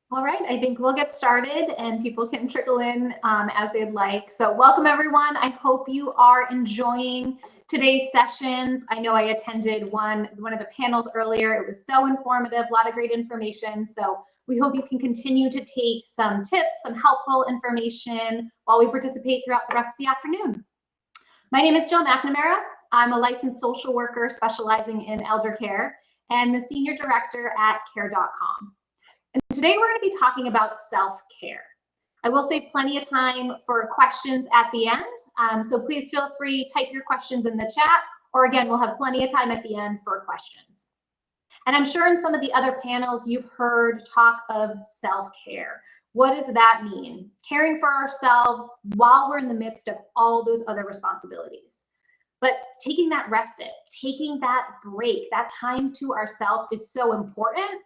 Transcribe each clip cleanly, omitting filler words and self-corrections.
All right, I think we'll get started and people can trickle in as they'd like. So welcome everyone. I hope you are enjoying today's sessions. I know I attended one of the panels earlier. It was so informative, a lot of great information. So we hope you can continue to take some tips, some helpful information while we participate throughout the rest of the afternoon. My name is Jill McNamara. I'm a licensed social worker specializing in elder care and the senior director at care.com. And today we're going to be talking about self-care. I will save plenty of time for questions at the end. So please feel free, type your questions in the chat, or again, we'll have plenty of time at the end for questions. And I'm sure in some of the other panels, you've heard talk of self-care. What does that mean? Caring for ourselves while we're in the midst of all those other responsibilities. But taking that respite, taking that break, that time to ourselves is so important,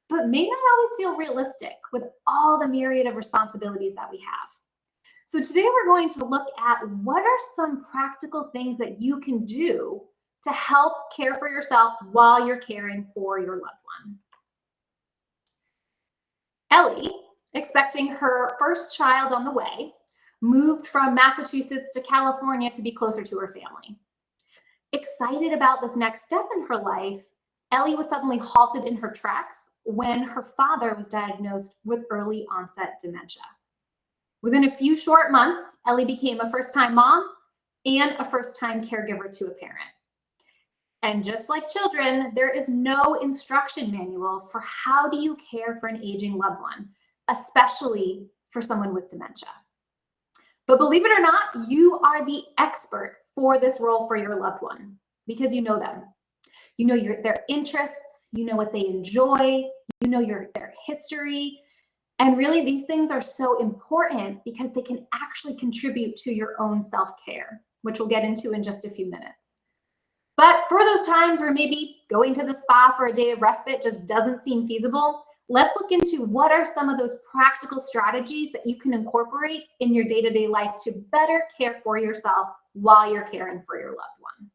but may not always feel realistic with all the myriad of responsibilities that we have. So today we're going to look at what are some practical things that you can do to help care for yourself while you're caring for your loved one. Ellie, expecting her first child on the way, moved from Massachusetts to California to be closer to her family. Excited about this next step in her life, Ellie was suddenly halted in her tracks when her father was diagnosed with early onset dementia. Within a few short months, Ellie became a first-time mom and a first-time caregiver to a parent. And just like children, there is no instruction manual for how do you care for an aging loved one, especially for someone with dementia. But believe it or not, you are the expert for this role for your loved one because you know them. You know their interests, you know what they enjoy, you know their history. And really, these things are so important because they can actually contribute to your own self-care, which we'll get into in just a few minutes. But for those times where maybe going to the spa for a day of respite just doesn't seem feasible, let's look into what are some of those practical strategies that you can incorporate in your day-to-day life to better care for yourself while you're caring for your loved one.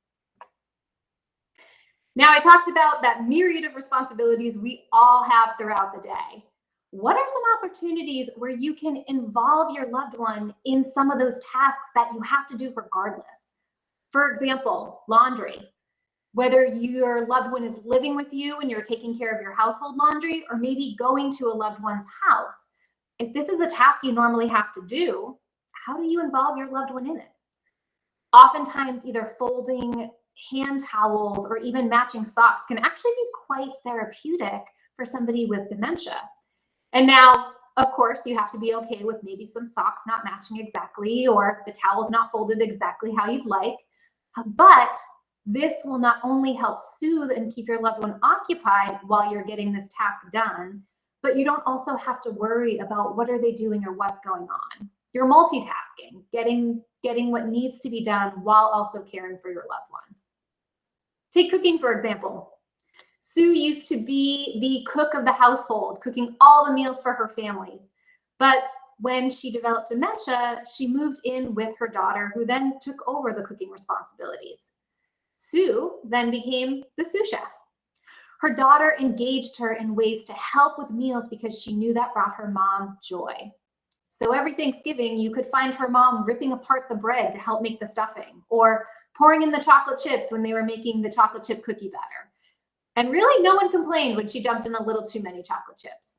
Now, I talked about that myriad of responsibilities we all have throughout the day. What are some opportunities where you can involve your loved one in some of those tasks that you have to do regardless? For example, laundry. Whether your loved one is living with you and you're taking care of your household laundry, or maybe going to a loved one's house. If this is a task you normally have to do, how do you involve your loved one in it? Oftentimes, either folding hand towels or even matching socks can actually be quite therapeutic for somebody with dementia. And now, of course, you have to be okay with maybe some socks not matching exactly or the towels not folded exactly how you'd like. But this will not only help soothe and keep your loved one occupied while you're getting this task done, but you don't also have to worry about what are they doing or what's going on. You're multitasking, getting what needs to be done while also caring for your loved one. Take cooking, for example. Sue used to be the cook of the household, cooking all the meals for her families. But when she developed dementia, she moved in with her daughter, who then took over the cooking responsibilities. Sue then became the sous chef. Her daughter engaged her in ways to help with meals because she knew that brought her mom joy. So every Thanksgiving, you could find her mom ripping apart the bread to help make the stuffing, or pouring in the chocolate chips when they were making the chocolate chip cookie batter. And really, no one complained when she dumped in a little too many chocolate chips.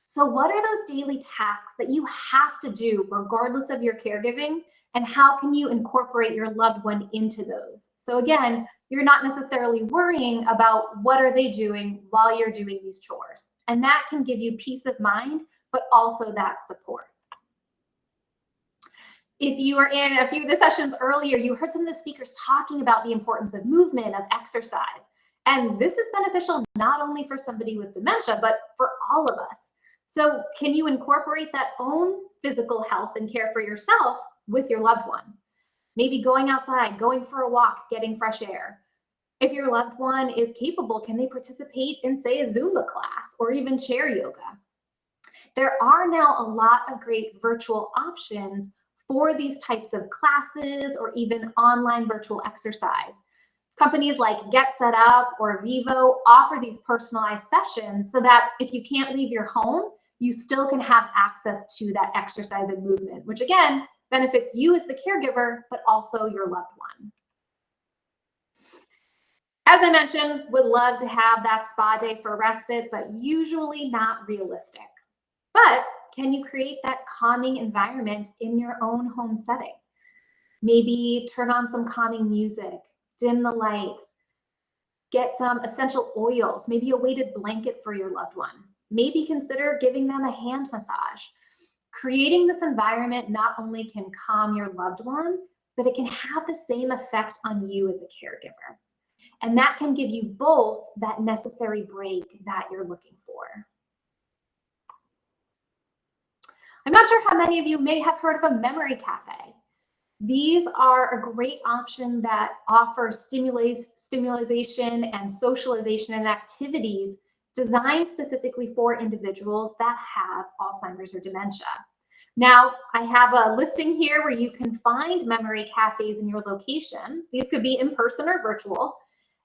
So what are those daily tasks that you have to do regardless of your caregiving, and how can you incorporate your loved one into those? So again, you're not necessarily worrying about what are they doing while you're doing these chores. And that can give you peace of mind, but also that support. If you were in a few of the sessions earlier, you heard some of the speakers talking about the importance of movement, of exercise. And this is beneficial not only for somebody with dementia, but for all of us. So can you incorporate that own physical health and care for yourself with your loved one? Maybe going outside, going for a walk, getting fresh air. If your loved one is capable, can they participate in, say, a Zumba class or even chair yoga? There are now a lot of great virtual options for these types of classes or even online virtual exercise. Companies like Get Set Up or Vivo offer these personalized sessions so that if you can't leave your home, you still can have access to that exercise and movement, which again benefits you as the caregiver, but also your loved one. As I mentioned, would love to have that spa day for respite, but usually not realistic. But can you create that calming environment in your own home setting? Maybe turn on some calming music, dim the lights, get some essential oils, maybe a weighted blanket for your loved one. Maybe consider giving them a hand massage. Creating this environment not only can calm your loved one, but it can have the same effect on you as a caregiver. And that can give you both that necessary break that you're looking for. I'm not sure how many of you may have heard of a memory cafe. These are a great option that offer stimulation and socialization and activities designed specifically for individuals that have Alzheimer's or dementia. Now, I have a listing here where you can find memory cafes in your location. These could be in person or virtual.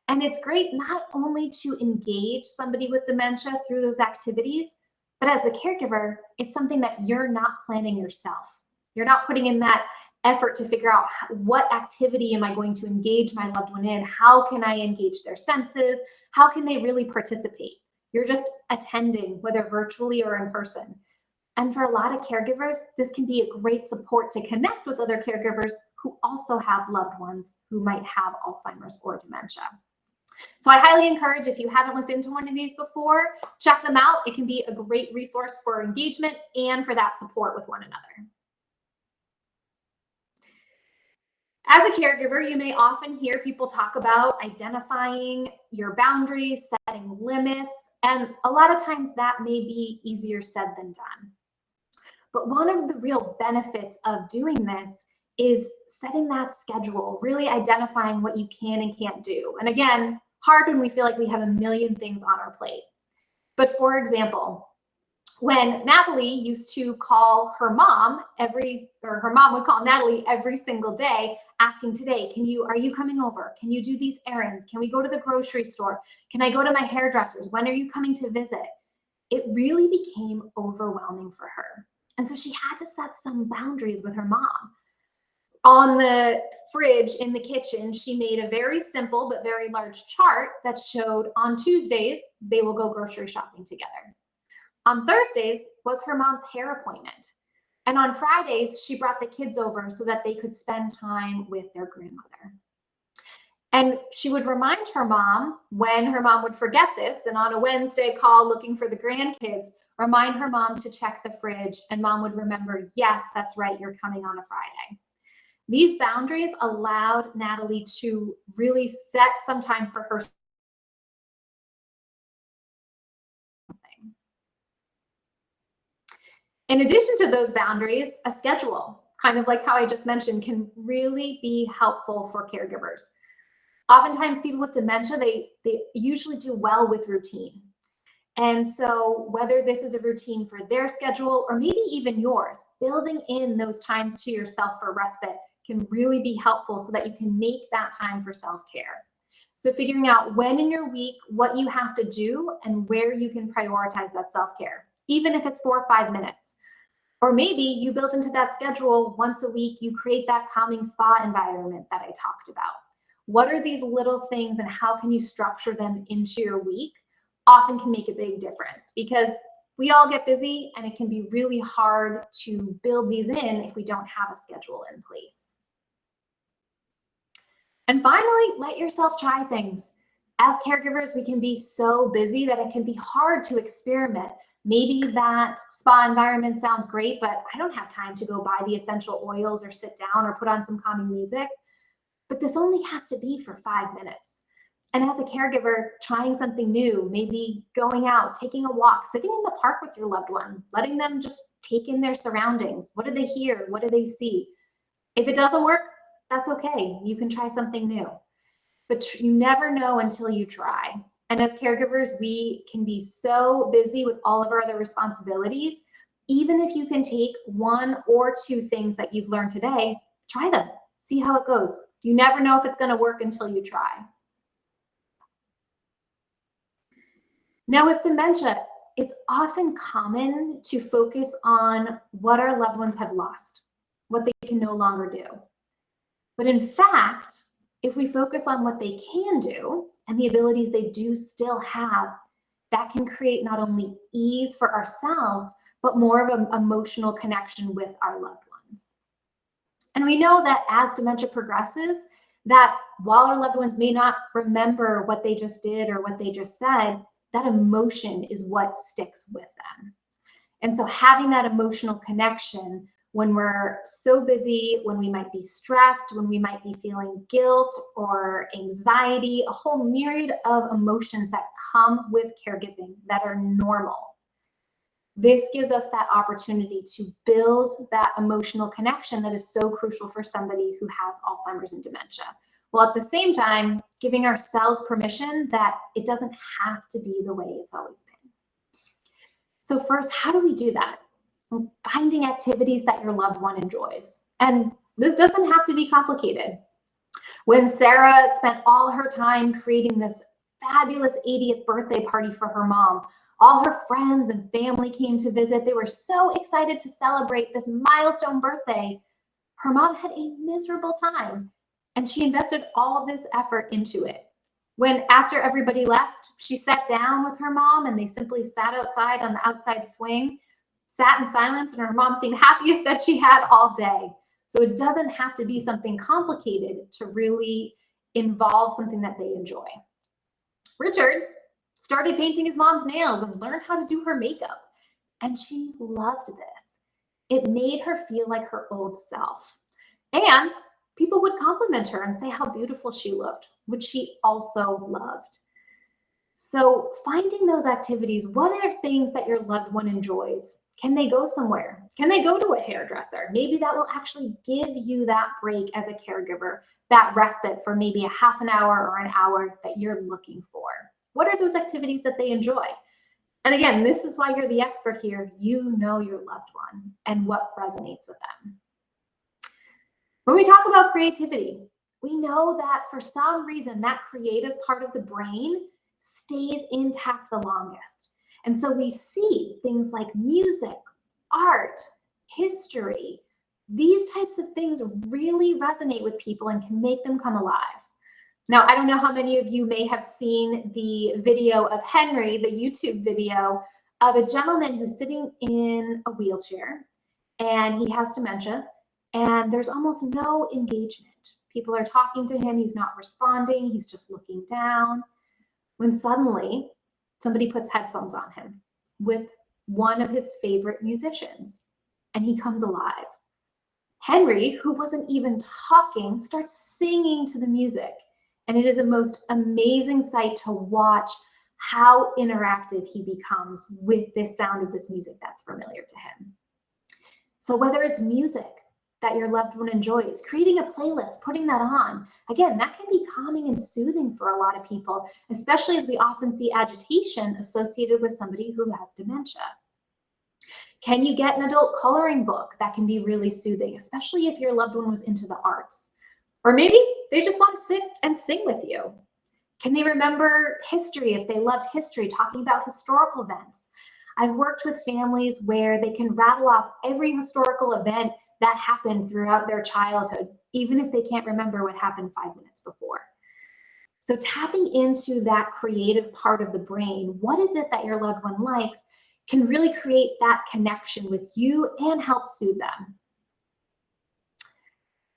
And it's great not only to engage somebody with dementia through those activities, but as the caregiver, it's something that you're not planning yourself. You're not putting in that effort to figure out what activity am I going to engage my loved one in? How can I engage their senses? How can they really participate? You're just attending, whether virtually or in person. And for a lot of caregivers, this can be a great support to connect with other caregivers who also have loved ones who might have Alzheimer's or dementia. So I highly encourage, if you haven't looked into one of these before, check them out. It can be a great resource for engagement and for that support with one another. As a caregiver, you may often hear people talk about identifying your boundaries, setting limits, and a lot of times that may be easier said than done. But one of the real benefits of doing this is setting that schedule, really identifying what you can and can't do. And again, hard when we feel like we have a million things on our plate. But for example, when Natalie used to call her mom her mom would call Natalie every single day asking, today, are you coming over? Can you do these errands? Can we go to the grocery store? Can I go to my hairdresser's? When are you coming to visit? It really became overwhelming for her. And so she had to set some boundaries with her mom. On the fridge in the kitchen, she made a very simple but very large chart that showed on Tuesdays, they will go grocery shopping together. On Thursdays was her mom's hair appointment. And on Fridays, she brought the kids over so that they could spend time with their grandmother. And she would remind her mom when her mom would forget this, and on a Wednesday call looking for the grandkids, remind her mom to check the fridge, and mom would remember, yes, that's right, you're coming on a Friday. These boundaries allowed Natalie to really set some time for herself. In addition to those boundaries, a schedule, kind of like how I just mentioned, can really be helpful for caregivers. Oftentimes people with dementia, they usually do well with routine. And so whether this is a routine for their schedule or maybe even yours, building in those times to yourself for respite can really be helpful so that you can make that time for self-care. So figuring out when in your week, what you have to do and where you can prioritize that self-care, even if it's 4 or 5 minutes. Or maybe you build into that schedule once a week, you create that calming spa environment that I talked about. What are these little things and how can you structure them into your week? Often can make a big difference because we all get busy and it can be really hard to build these in if we don't have a schedule in place. And finally, let yourself try things. As caregivers, we can be so busy that it can be hard to experiment. Maybe that spa environment sounds great, but I don't have time to go buy the essential oils or sit down or put on some calming music. But this only has to be for 5 minutes. And as a caregiver, trying something new, maybe going out, taking a walk, sitting in the park with your loved one, letting them just take in their surroundings. What do they hear? What do they see? If it doesn't work, that's okay. You can try something new. But you never know until you try. And as caregivers, we can be so busy with all of our other responsibilities. Even if you can take 1 or 2 things that you've learned today, try them. See how it goes. You never know if it's going to work until you try. Now with dementia, it's often common to focus on what our loved ones have lost, what they can no longer do. But in fact, if we focus on what they can do and the abilities they do still have, that can create not only ease for ourselves, but more of an emotional connection with our loved ones. And we know that as dementia progresses, that while our loved ones may not remember what they just did or what they just said, that emotion is what sticks with them. And so having that emotional connection when we're so busy, when we might be stressed, when we might be feeling guilt or anxiety, a whole myriad of emotions that come with caregiving that are normal. This gives us that opportunity to build that emotional connection that is so crucial for somebody who has Alzheimer's and dementia, while at the same time giving ourselves permission that it doesn't have to be the way it's always been. So first, how do we do that? Well, finding activities that your loved one enjoys. And this doesn't have to be complicated. When Sarah spent all her time creating this fabulous 80th birthday party for her mom, all her friends and family came to visit. They were so excited to celebrate this milestone birthday. Her mom had a miserable time, and she invested all of this effort into it. When after everybody left, she sat down with her mom and they simply sat outside on the outside swing, sat in silence, and her mom seemed happiest that she had all day. So it doesn't have to be something complicated to really involve something that they enjoy. Richard started painting his mom's nails and learned how to do her makeup. And she loved this. It made her feel like her old self. And people would compliment her and say how beautiful she looked, which she also loved. So finding those activities, what are things that your loved one enjoys? Can they go somewhere? Can they go to a hairdresser? Maybe that will actually give you that break as a caregiver, that respite for maybe a half an hour or an hour that you're looking for. What are those activities that they enjoy? And again, this is why you're the expert here. You know your loved one and what resonates with them. When we talk about creativity, we know that for some reason that creative part of the brain stays intact the longest. And so we see things like music, art, history, these types of things really resonate with people and can make them come alive. Now, I don't know how many of you may have seen the video of Henry, the YouTube video of a gentleman who's sitting in a wheelchair and he has dementia and there's almost no engagement. People are talking to him, he's not responding, he's just looking down. When suddenly somebody puts headphones on him with one of his favorite musicians and he comes alive. Henry, who wasn't even talking, starts singing to the music. And it is a most amazing sight to watch how interactive he becomes with this sound of this music that's familiar to him. So whether it's music that your loved one enjoys, creating a playlist, putting that on, again, that can be calming and soothing for a lot of people, especially as we often see agitation associated with somebody who has dementia. Can you get an adult coloring book that can be really soothing, especially if your loved one was into the arts? Or maybe they just want to sit and sing with you. Can they remember history if they loved history, talking about historical events? I've worked with families where they can rattle off every historical event that happened throughout their childhood, even if they can't remember what happened 5 minutes before. So tapping into that creative part of the brain, what is it that your loved one likes, can really create that connection with you and help soothe them.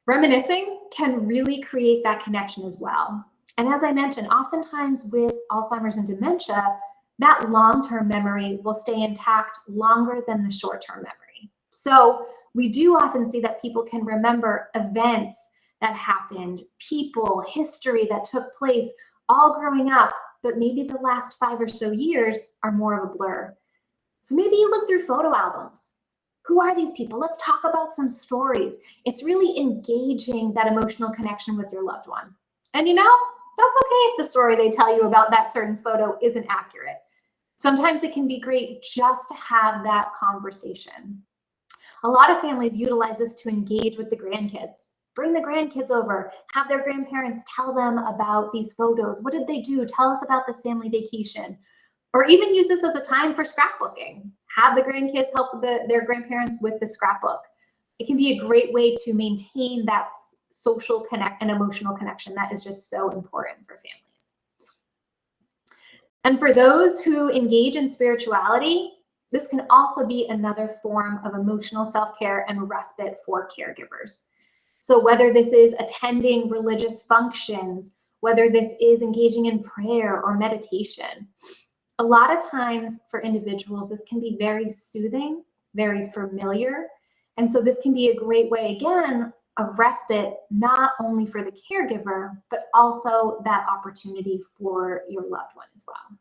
Reminiscing can really create that connection as well. And as I mentioned, oftentimes with Alzheimer's and dementia, that long-term memory will stay intact longer than the short-term memory. So we do often see that people can remember events that happened, people, history that took place all growing up, but maybe the last 5 or so years are more of a blur. So maybe you look through photo albums. Who are these people? Let's talk about some stories. It's really engaging that emotional connection with your loved one. And you know, that's okay if the story they tell you about that certain photo isn't accurate. Sometimes it can be great just to have that conversation. A lot of families utilize this to engage with the grandkids. Bring the grandkids over, have their grandparents tell them about these photos. What did they do? Tell us about this family vacation. Or even use this as a time for scrapbooking. Have the grandkids help their grandparents with the scrapbook. It can be a great way to maintain that social connect and emotional connection that is just so important for families. And for those who engage in spirituality, this can also be another form of emotional self-care and respite for caregivers. So whether this is attending religious functions, whether this is engaging in prayer or meditation, a lot of times for individuals, this can be very soothing, very familiar. And so this can be a great way, again, of respite, not only for the caregiver, but also that opportunity for your loved one as well.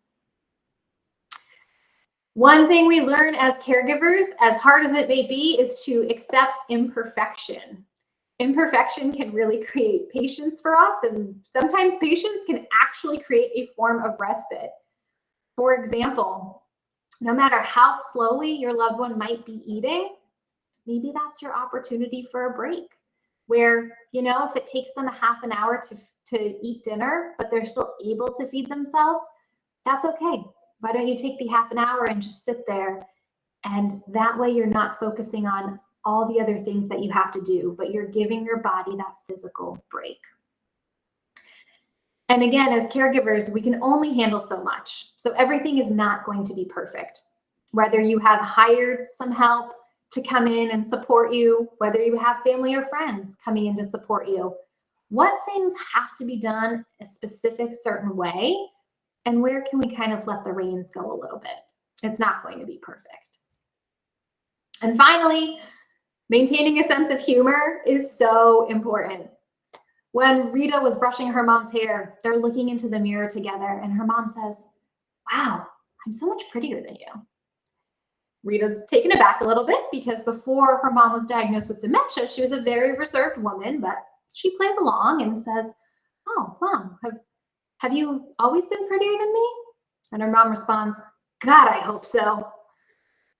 One thing we learn as caregivers, as hard as it may be, is to accept imperfection. Imperfection can really create patience for us, and sometimes patience can actually create a form of respite. For example, no matter how slowly your loved one might be eating, maybe that's your opportunity for a break where, if it takes them a half an hour to eat dinner, but they're still able to feed themselves, that's okay. Why don't you take the half an hour and just sit there? And that way you're not focusing on all the other things that you have to do, but you're giving your body that physical break. And again, as caregivers, we can only handle so much. So everything is not going to be perfect. Whether you have hired some help to come in and support you, whether you have family or friends coming in to support you, what things have to be done a specific certain way, and where can we kind of let the reins go a little bit? It's not going to be perfect. And finally, maintaining a sense of humor is so important. When Rita was brushing her mom's hair, they're looking into the mirror together, and her mom says, "Wow, I'm so much prettier than you." Rita's taken aback a little bit because before her mom was diagnosed with dementia, she was a very reserved woman, but she plays along and says, "Oh, Mom, have you always been prettier than me?" And her mom responds, "God, I hope so."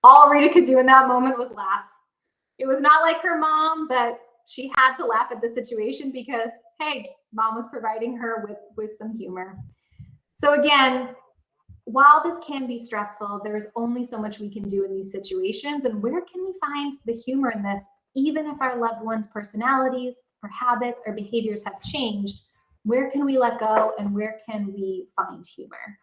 All Rita could do in that moment was laugh. It was not like her mom, but she had to laugh at the situation because, hey, mom was providing her with some humor. So again, while this can be stressful, there's only so much we can do in these situations. And where can we find the humor in this, even if our loved ones' personalities or habits or behaviors have changed? Where can we let go and where can we find humor?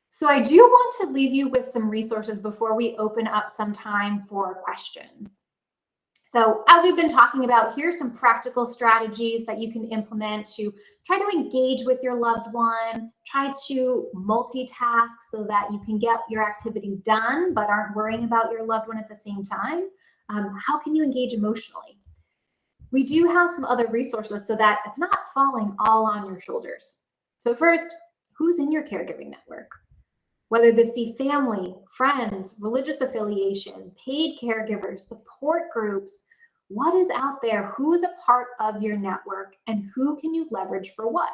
So I do want to leave you with some resources before we open up some time for questions. So as we've been talking about, here's some practical strategies that you can implement to try to engage with your loved one, try to multitask so that you can get your activities done, but aren't worrying about your loved one at the same time. How can you engage emotionally? We do have some other resources so that it's not falling all on your shoulders. So first, who's in your caregiving network? Whether this be family, friends, religious affiliation, paid caregivers, support groups, what is out there? Who is a part of your network and who can you leverage for what?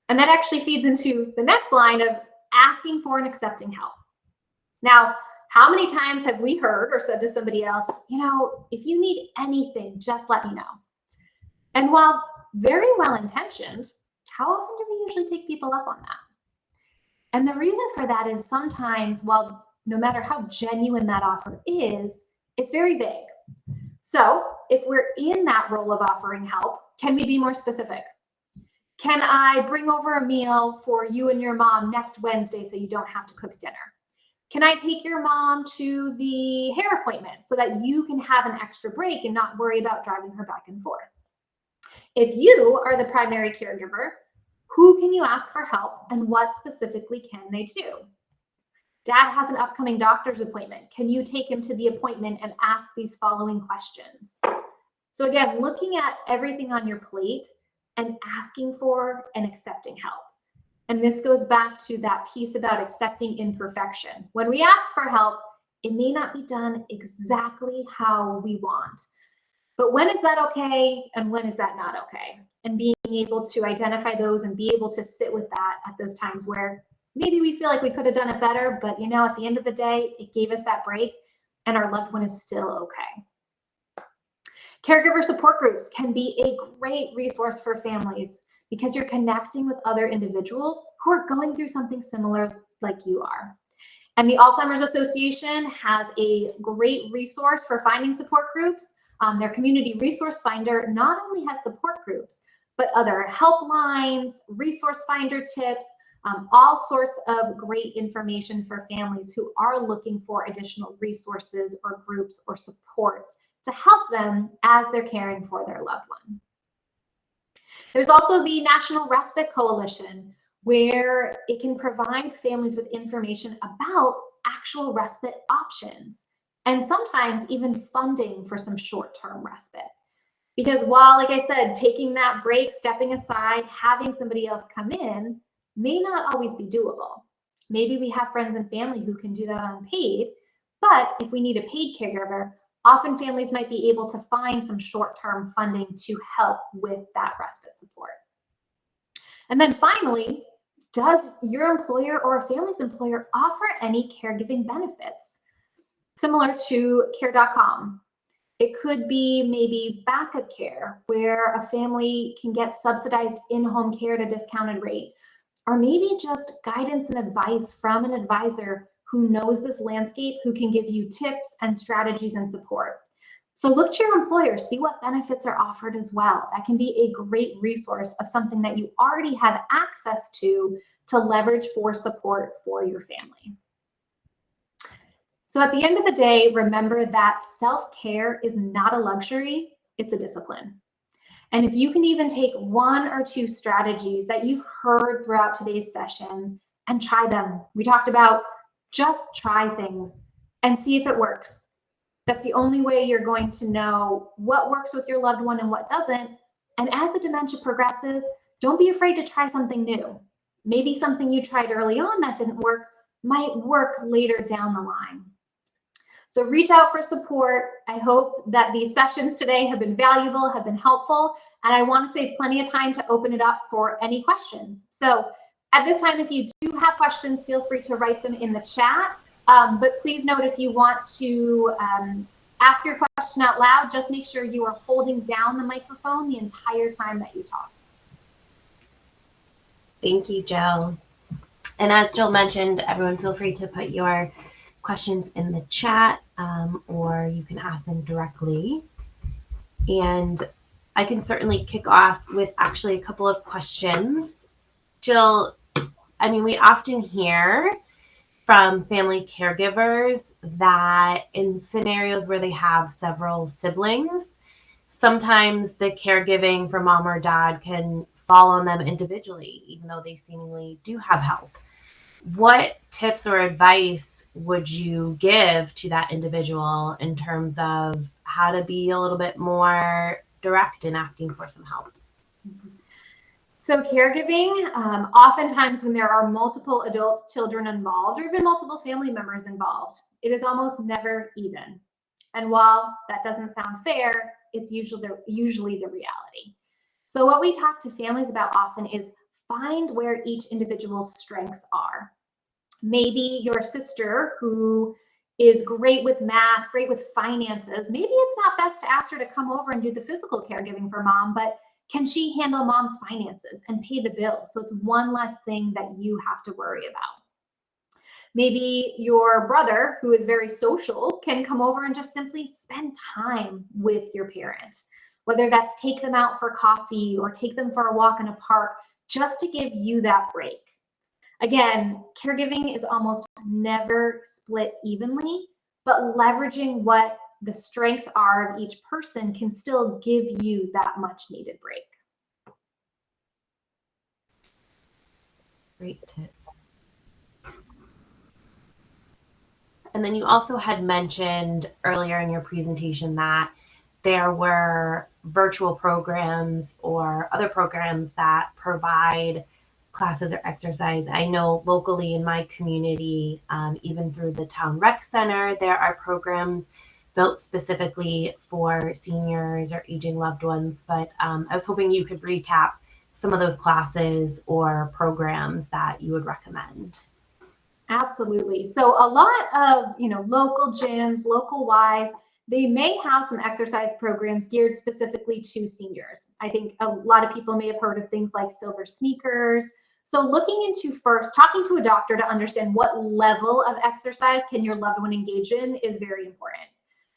And that actually feeds into the next line of asking for and accepting help. Now, how many times have we heard or said to somebody else, if you need anything, just let me know? And while very well intentioned, how often do we usually take people up on that? And the reason for that is sometimes, while no matter how genuine that offer is, it's very vague. So if we're in that role of offering help, can we be more specific? Can I bring over a meal for you and your mom next Wednesday so you don't have to cook dinner? Can I take your mom to the hair appointment so that you can have an extra break and not worry about driving her back and forth? If you are the primary caregiver, who can you ask for help and what specifically can they do? Dad has an upcoming doctor's appointment. Can you take him to the appointment and ask these following questions? So again, looking at everything on your plate and asking for and accepting help. And this goes back to that piece about accepting imperfection. When we ask for help, it may not be done exactly how we want. But when is that okay and when is that not okay? And being able to identify those and be able to sit with that at those times where maybe we feel like we could have done it better, but at the end of the day, it gave us that break and our loved one is still okay. Caregiver support groups can be a great resource for families because you're connecting with other individuals who are going through something similar like you are. And the Alzheimer's Association has a great resource for finding support groups. Their community resource finder not only has support groups, but other helplines, resource finder tips, all sorts of great information for families who are looking for additional resources or groups or supports to help them as they're caring for their loved one. There's also the National Respite Coalition, where it can provide families with information about actual respite options and sometimes even funding for some short-term respite. Because while, like I said, taking that break, stepping aside, having somebody else come in may not always be doable. Maybe we have friends and family who can do that unpaid, but if we need a paid caregiver, often families might be able to find some short-term funding to help with that respite support. And then finally, does your employer or a family's employer offer any caregiving benefits? Similar to care.com. It could be maybe backup care, where a family can get subsidized in-home care at a discounted rate, or maybe just guidance and advice from an advisor who knows this landscape, who can give you tips and strategies and support. So look to your employer, see what benefits are offered as well. That can be a great resource of something that you already have access to leverage for support for your family. So at the end of the day, remember that self-care is not a luxury, it's a discipline. And if you can even take one or two strategies that you've heard throughout today's sessions and try them. We talked about just try things and see if it works. That's the only way you're going to know what works with your loved one and what doesn't. And as the dementia progresses, don't be afraid to try something new. Maybe something you tried early on that didn't work might work later down the line. So reach out for support. I hope that these sessions today have been valuable, have been helpful, and I want to save plenty of time to open it up for any questions. So at this time, if you do have questions, feel free to write them in the chat. But please note, if you want to ask your question out loud, just make sure you are holding down the microphone the entire time that you talk. Thank you, Jill. And as Jill mentioned, everyone feel free to put your questions in the chat, or you can ask them directly. And I can certainly kick off with actually a couple of questions. Jill, I mean, we often hear from family caregivers that in scenarios where they have several siblings, sometimes the caregiving for mom or dad can fall on them individually, even though they seemingly do have help. What tips or advice would you give to that individual in terms of how to be a little bit more direct in asking for some help? So caregiving, oftentimes when there are multiple adult children involved, or even multiple family members involved, it is almost never even. And while that doesn't sound fair, it's usually the reality. So what we talk to families about often is find where each individual's strengths are. Maybe your sister, who is great with math, great with finances, maybe it's not best to ask her to come over and do the physical caregiving for mom, but can she handle mom's finances and pay the bill? So it's one less thing that you have to worry about. Maybe your brother, who is very social, can come over and just simply spend time with your parent, whether that's take them out for coffee or take them for a walk in a park, just to give you that break. Again, caregiving is almost never split evenly, but leveraging what the strengths are of each person can still give you that much needed break. Great tip. And then you also had mentioned earlier in your presentation that there were virtual programs or other programs that provide classes or exercise. I know locally in my community, even through the town rec center, there are programs built specifically for seniors or aging loved ones. But I was hoping you could recap some of those classes or programs that you would recommend. Absolutely. So a lot of, local gyms, local Ys, They may have some exercise programs geared specifically to seniors. I think a lot of people may have heard of things like silver sneakers. So looking into first, talking to a doctor to understand what level of exercise can your loved one engage in is very important.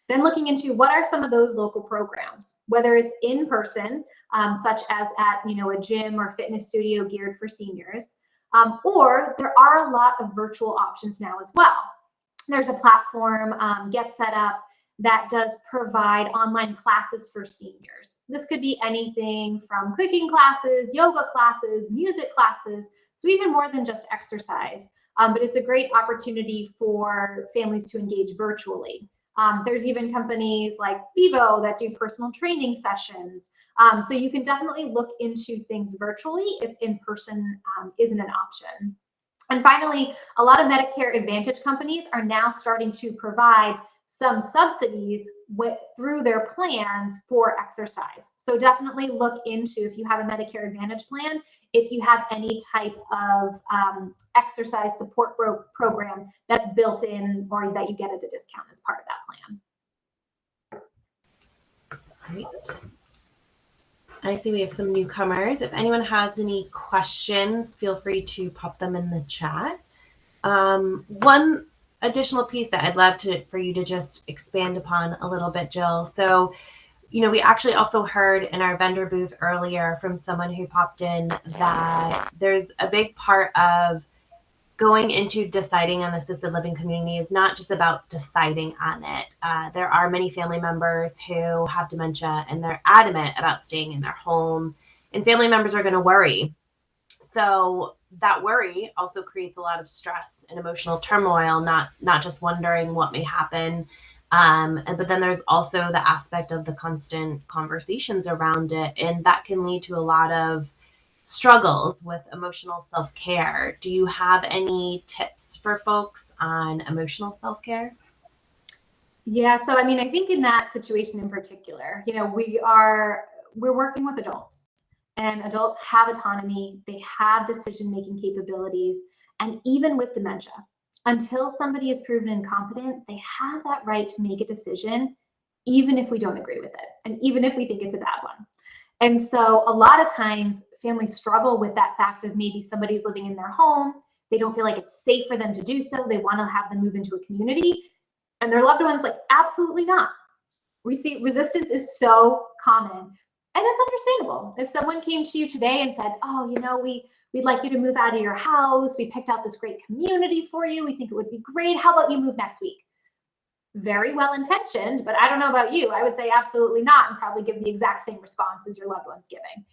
Then looking into what are some of those local programs, whether it's in person, such as at a gym or fitness studio geared for seniors, or there are a lot of virtual options now as well. There's a platform, Get Set Up, that does provide online classes for seniors. This could be anything from cooking classes, yoga classes, music classes, so even more than just exercise. But it's a great opportunity for families to engage virtually. There's even companies like Vivo that do personal training sessions. So you can definitely look into things virtually if in person isn't an option. And finally, a lot of Medicare Advantage companies are now starting to provide some subsidies through their plans for exercise. So definitely look into, if you have a Medicare Advantage plan, if you have any type of exercise support program that's built in or that you get at a discount as part of that plan. Great. I see we have some newcomers. If anyone has any questions, feel free to pop them in the chat. One additional piece that I'd love for you to just expand upon a little bit, Jill. So, we actually also heard in our vendor booth earlier from someone who popped in that there's a big part of going into deciding on assisted living community is not just about deciding on it. There are many family members who have dementia and they're adamant about staying in their home, and family members are going to worry. So that worry also creates a lot of stress and emotional turmoil, not just wondering what may happen. But then there's also the aspect of the constant conversations around it, and that can lead to a lot of struggles with emotional self-care. Do you have any tips for folks on emotional self-care? Yeah, so I think in that situation in particular, we're working with adults, and adults have autonomy, they have decision-making capabilities, and even with dementia, until somebody is proven incompetent, they have that right to make a decision, even if we don't agree with it, and even if we think it's a bad one. And so a lot of times families struggle with that fact of maybe somebody's living in their home, they don't feel like it's safe for them to do so, they want to have them move into a community, and their loved one's like, absolutely not. We see resistance is so common, and it's understandable. If someone came to you today and said, oh, we'd like you to move out of your house, we picked out this great community for you, we think it would be great, how about you move next week? Very well intentioned, but I don't know about you, I would say absolutely not, and probably give the exact same response as your loved one's giving.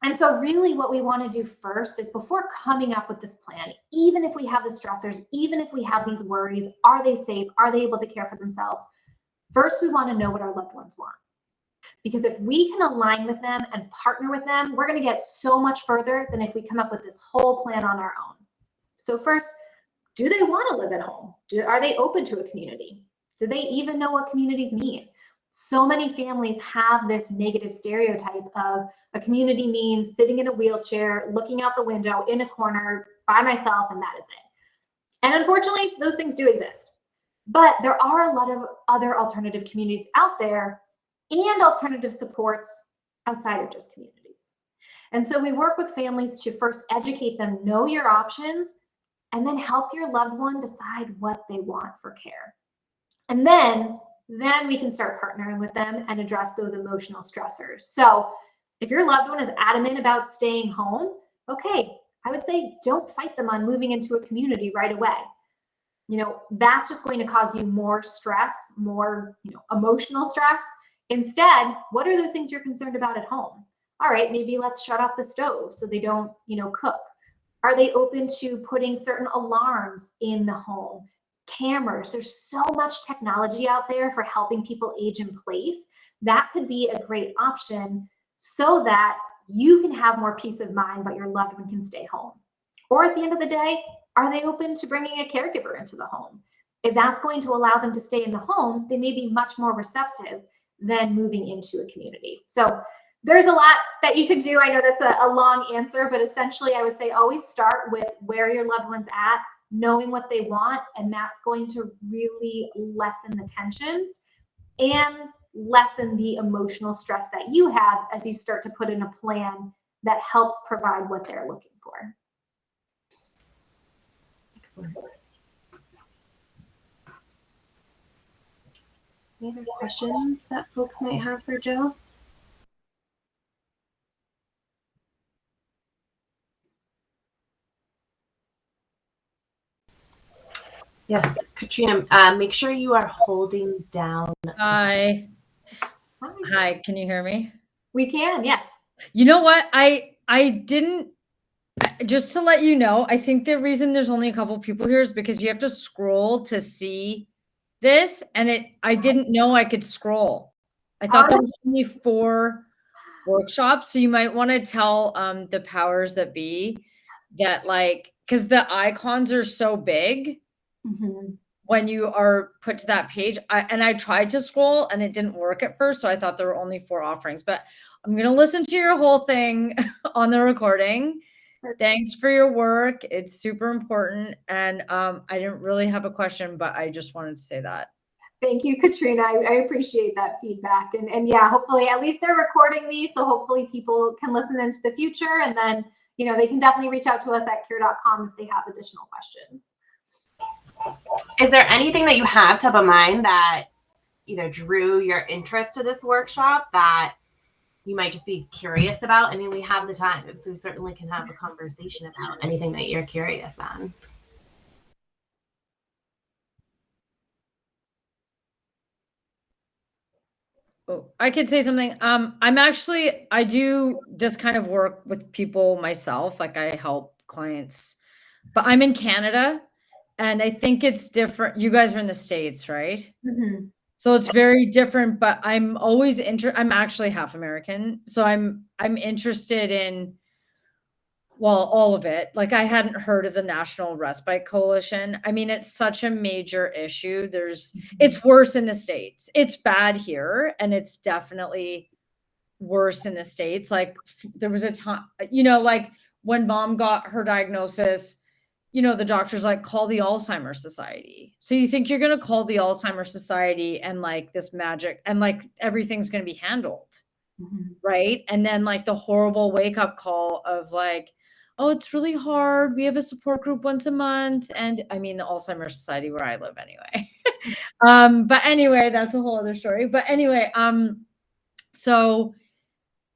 And so really what we want to do first is, before coming up with this plan, even if we have the stressors, even if we have these worries, are they safe? Are they able to care for themselves? First, we want to know what our loved ones want. Because if we can align with them and partner with them, we're going to get so much further than if we come up with this whole plan on our own. So first, do they want to live at home? Are they open to a community? Do they even know what communities mean? So many families have this negative stereotype of a community means sitting in a wheelchair, looking out the window in a corner by myself, and that is it. And unfortunately, those things do exist. But there are a lot of other alternative communities out there, and alternative supports outside of just communities. And so we work with families to first educate them, know your options, and then help your loved one decide what they want for care. And then we can start partnering with them and address those emotional stressors. So if your loved one is adamant about staying home, okay, I would say don't fight them on moving into a community right away. That's just going to cause you more stress, more, emotional stress. Instead, what are those things you're concerned about at home? All right, maybe let's shut off the stove so they don't, cook. Are they open to putting certain alarms in the home? Cameras. There's so much technology out there for helping people age in place. That could be a great option so that you can have more peace of mind, but your loved one can stay home. Or at the end of the day, are they open to bringing a caregiver into the home? If that's going to allow them to stay in the home, they may be much more receptive than moving into a community. So there's a lot that you could do. I know that's a long answer, but essentially I would say always start with where your loved one's at, knowing what they want, and that's going to really lessen the tensions. and lessen the emotional stress that you have as you start to put in a plan that helps provide what they're looking for. Excellent. Any other questions that folks might have for Jill? Yes, Katrina, make sure you are holding down. Hi. Hi, can you hear me? We can, yes. You know what? I didn't, just to let you know, I think the reason there's only a couple people here is because you have to scroll to see this, and I didn't know I could scroll. I thought there was only 4 workshops, so you might want to tell the powers that be that, like, because the icons are so big. Mm-hmm. When you are put to that page, I tried to scroll and it didn't work at first, so I thought there were only 4 offerings, but I'm going to listen to your whole thing on the recording. Thanks for your work. It's super important. And I didn't really have a question, but I just wanted to say that. Thank you, Katrina. I appreciate that feedback. And yeah, hopefully at least they're recording these, so hopefully people can listen into the future, and then, you know, they can definitely reach out to us at care.com if they have additional questions. Is there anything that you have top of mind that, you know, drew your interest to this workshop that you might just be curious about? I mean, we have the time, so we certainly can have a conversation about anything that you're curious on. Oh, I could say something. I do this kind of work with people myself. Like, I help clients, but I'm in Canada, and I think it's different. You guys are in the States, right? Mm-hmm. So it's very different, but I'm always I'm actually half American. So I'm interested in, well, all of it. Like, I hadn't heard of the National Respite Coalition. I mean, it's such a major issue. It's worse in the States. It's bad here, and it's definitely worse in the States. Like, there was a time, you know, like when mom got her diagnosis, you know, the doctor's like, call the Alzheimer's Society. So you think you're going to call the Alzheimer's Society and like this magic and like everything's going to be handled. Mm-hmm. Right. And then like the horrible wake up call of like, oh, it's really hard. We have a support group once a month. And I mean, the Alzheimer's Society where I live anyway. But anyway, that's a whole other story. But anyway, so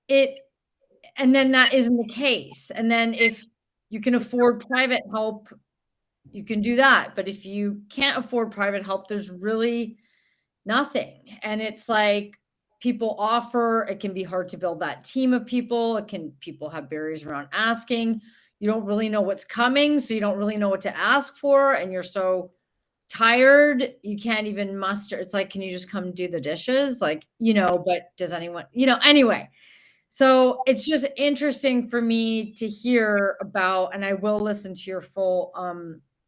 and then that isn't the case. And then if you can afford private help, you can do that. But if you can't afford private help, there's really nothing. And it's like, people offer, it can be hard to build that team of people. People have barriers around asking. You don't really know what's coming, so you don't really know what to ask for. And you're so tired, you can't even muster. It's like, can you just come do the dishes? Like, you know, but does anyone, you know, anyway. So it's just interesting for me to hear about, and I will listen to your full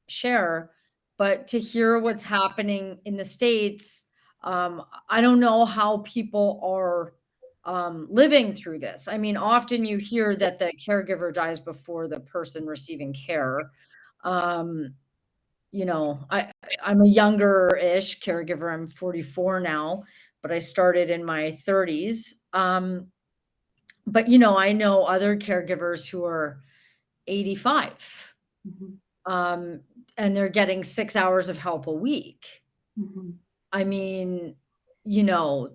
share, but to hear what's happening in the States. I don't know how people are living through this. I mean, often you hear that the caregiver dies before the person receiving care. You know, I'm a younger-ish caregiver. I'm 44 now, but I started in my 30s. But, you know, I know other caregivers who are 85, Mm-hmm. And they're getting 6 hours of help a week. Mm-hmm. I mean, you know,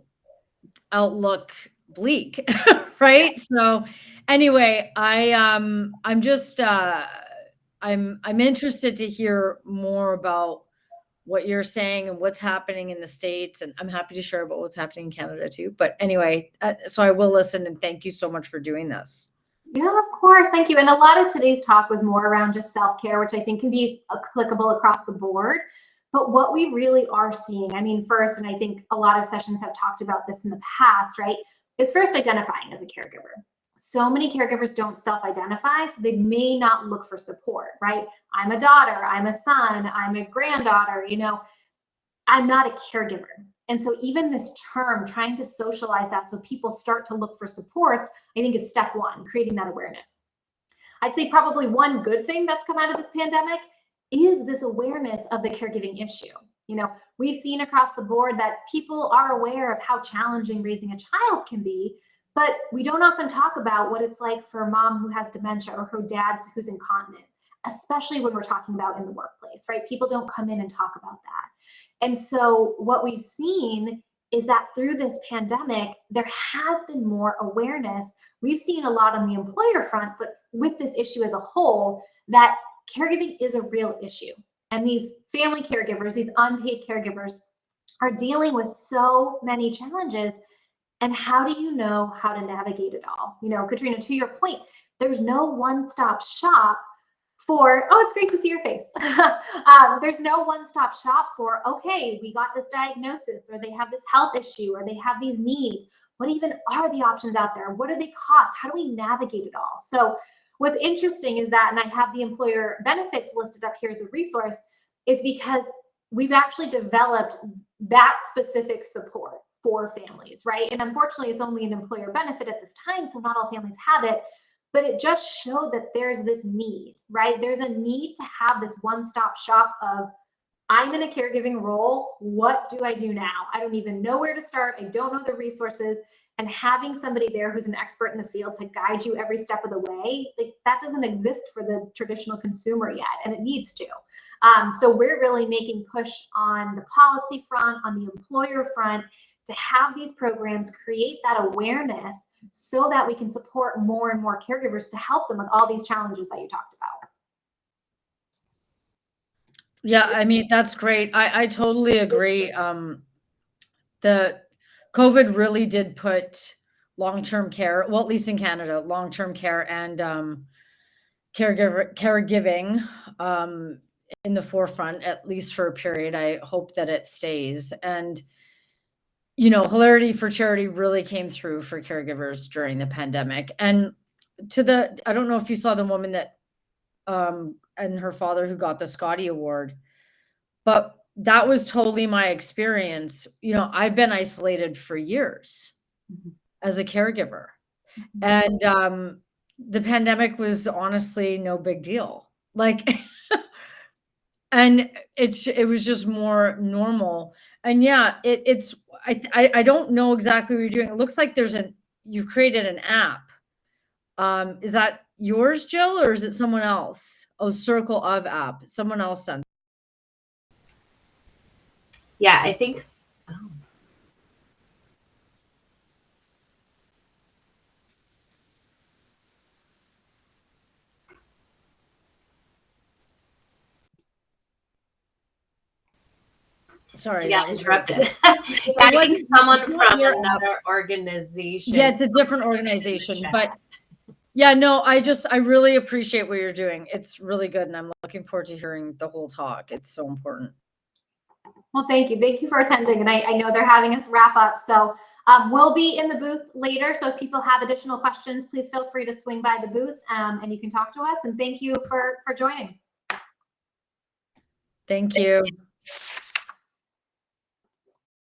outlook bleak, right? So anyway, I'm just I'm interested to hear more about what you're saying and what's happening in the States, and I'm happy to share about what's happening in Canada too. But anyway, so I will listen, and thank you so much for doing this. Yeah, of course. Thank you. And a lot of today's talk was more around just self-care, which I think can be applicable across the board. But what we really are seeing, I mean, first, and I think a lot of sessions have talked about this in the past, right, is first identifying as a caregiver. So many caregivers don't self-identify, so they may not look for support, right? I'm a daughter, I'm a son, I'm a granddaughter, you know, I'm not a caregiver. And so even this term, trying to socialize that so people start to look for supports, I think is step one, creating that awareness. I'd say probably one good thing that's come out of this pandemic is this awareness of the caregiving issue. You know, we've seen across the board that people are aware of how challenging raising a child can be, but we don't often talk about what it's like for a mom who has dementia or her dad who's incontinent, especially when we're talking about in the workplace, right? People don't come in and talk about that. And so what we've seen is that through this pandemic, there has been more awareness. We've seen a lot on the employer front, but with this issue as a whole, that caregiving is a real issue. And these family caregivers, these unpaid caregivers, are dealing with so many challenges. And how do you know how to navigate it all? You know, Katrina, to your point, there's no one-stop shop for, oh, it's great to see your face. There's no one-stop shop for, okay, we got this diagnosis, or they have this health issue, or they have these needs. What even are the options out there? What do they cost? How do we navigate it all? So what's interesting is that, and I have the employer benefits listed up here as a resource, is because we've actually developed that specific support for families, right? And unfortunately, it's only an employer benefit at this time, so not all families have it. But it just showed that there's this need, right? There's a need to have this one-stop shop of, I'm in a caregiving role. What do I do now? I don't even know where to start. I don't know the resources. And having somebody there who's an expert in the field to guide you every step of the way, like, that doesn't exist for the traditional consumer yet, and it needs to. So we're really making push on the policy front, on the employer front, to have these programs create that awareness so that we can support more and more caregivers to help them with all these challenges that you talked about. Yeah, I mean, that's great. I totally agree. The COVID really did put long-term care, well, at least in Canada, long-term care and caregiving in the forefront, at least for a period. I hope that it stays. And you know, Hilarity for Charity really came through for caregivers during the pandemic. And I don't know if you saw the woman that, and her father who got the Scotty Award, but that was totally my experience. You know, I've been isolated for years as a caregiver. And the pandemic was honestly no big deal. Like, and it was just more normal. And yeah, I don't know exactly what you're doing. It looks like you've created an app. Is that yours, Jill, or is it someone else? Oh, Circle of app. Someone else sent. Yeah, I think. Oh. Sorry, Yeah, that was interrupted. rude. Yeah, I think someone from another organization. Yeah, it's a different organization, but yeah, no, I really appreciate what you're doing. It's really good, and I'm looking forward to hearing the whole talk. It's so important. Well, thank you. Thank you for attending. And I know they're having us wrap up. So we'll be in the booth later. So if people have additional questions, please feel free to swing by the booth and you can talk to us. And thank you for joining. Thank you.